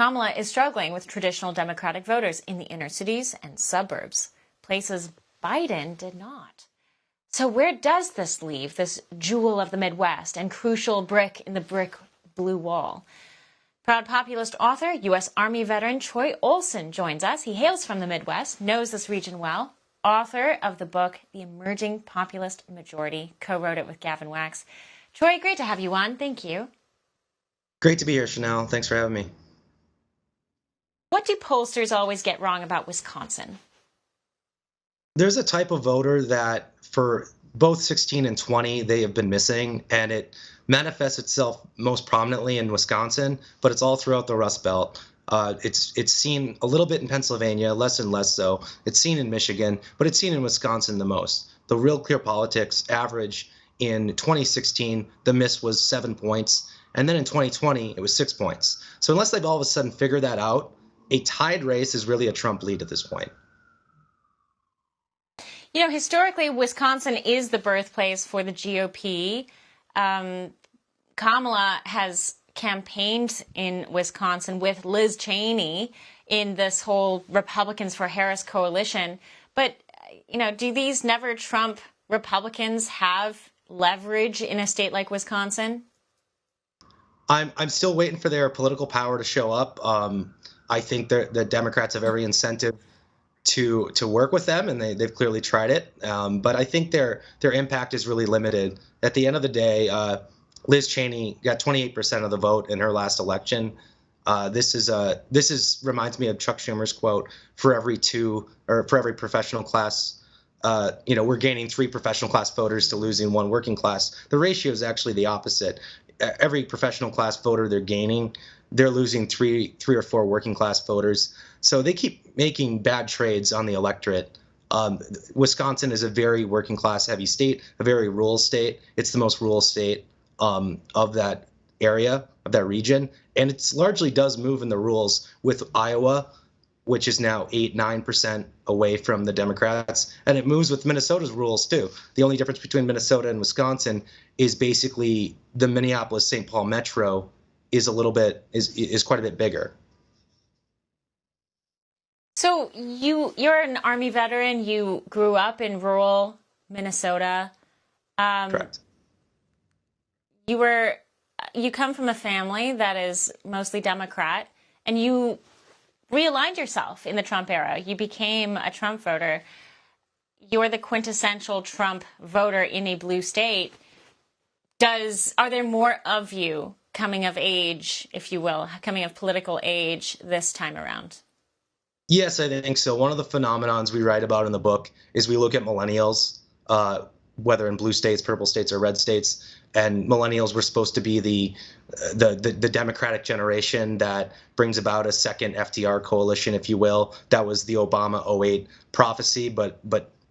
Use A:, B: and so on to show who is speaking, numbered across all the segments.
A: Kamala is struggling with traditional Democratic voters in the inner cities and suburbs, places Biden did not. So where does this leave this jewel of the Midwest and crucial brick in the brick blue wall? Proud populist author, U.S. Army veteran Troy Olson joins us. He hails from the Midwest, knows this region well, author of the book, The Emerging Populist Majority, co-wrote it with Gavin Wax. Troy, great to have you on. Thank you.
B: Great to be here, Chanel. Thanks for having me.
A: What do pollsters always get wrong about Wisconsin?
B: There's a type of voter that for both 16 and 20, they have been missing, and it manifests itself most prominently in Wisconsin, but it's all throughout the Rust Belt. It's seen a little bit in Pennsylvania, less and less so. It's seen in Michigan, but it's seen in Wisconsin the most. The Real Clear Politics average in 2016, the miss was 7 points, and then in 2020, it was 6 points. So unless they've all of a sudden figured that out, a tied race is really a Trump lead at this point.
A: You know, historically, Wisconsin is the birthplace for the GOP. Kamala has campaigned in Wisconsin with Liz Cheney in this whole Republicans for Harris coalition. But, you know, do these never Trump Republicans have leverage in a state like Wisconsin?
B: I'm still waiting for their political power to show up. I think the Democrats have every incentive to work with them, and they've clearly tried it. But I think their impact is really limited. At the end of the day, Liz Cheney got 28% of the vote in her last election. This reminds me of Chuck Schumer's quote: "For every professional class, we're gaining 3 professional class voters to losing 1 working class." The ratio is actually the opposite. Every professional class voter they're gaining, they're losing 3 or 4 working class voters. So they keep making bad trades on the electorate. Wisconsin is a very working class heavy state, a very rural state. It's the most rural state of that area, of that region. And it largely does move in the rules with Iowa, which is now 8-9% away from the Democrats. And it moves with Minnesota's rules too. The only difference between Minnesota and Wisconsin is basically the Minneapolis-St. Paul metro is quite a bit bigger. So
A: you're an Army veteran. You grew up in rural Minnesota.
B: Correct.
A: You come from a family that is mostly Democrat, and you realigned yourself in the Trump era. You became a Trump voter. You're the quintessential Trump voter in a blue state. Are there more of you coming of age, if you will, coming of political age this time around?
B: Yes, I think so. One of the phenomenons we write about in the book is we look at millennials, whether in blue states, purple states, or red states. And millennials were supposed to be the Democratic generation that brings about a second FDR coalition, if you will. That was the Obama 2008 prophecy, but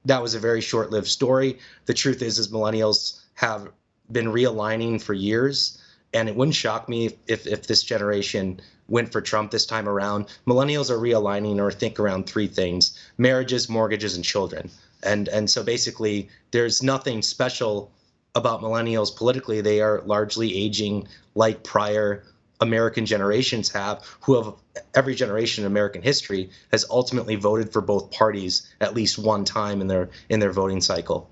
B: that was a very short-lived story. The truth is millennials have been realigning for years, and it wouldn't shock me if this generation went for Trump this time around. Millennials are realigning or think around 3 things: marriages, mortgages, and children. And so basically there's nothing special about millennials politically. They are largely aging like prior American generations have, who have every generation in American history has ultimately voted for both parties at least one time in their voting cycle.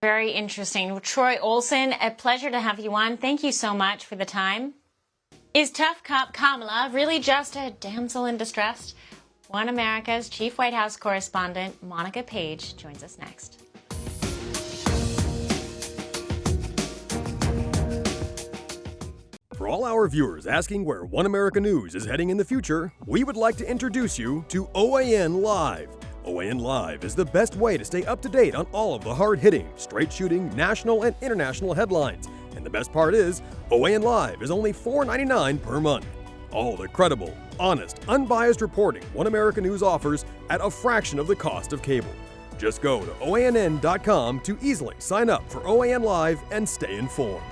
A: Very interesting. Troy Olson, a pleasure to have you on. Thank you so much for the time. Is tough cop Kamala really just a damsel in distress? One America's chief White House correspondent, Monica Page, joins us next.
C: For all our viewers asking where One America News is heading in the future, we would like to introduce you to OAN Live. OAN Live is the best way to stay up to date on all of the hard-hitting, straight-shooting, national and international headlines. And the best part is, OAN Live is only $4.99 per month. All the credible, honest, unbiased reporting One America News offers at a fraction of the cost of cable. Just go to OANN.com to easily sign up for OAN Live and stay informed.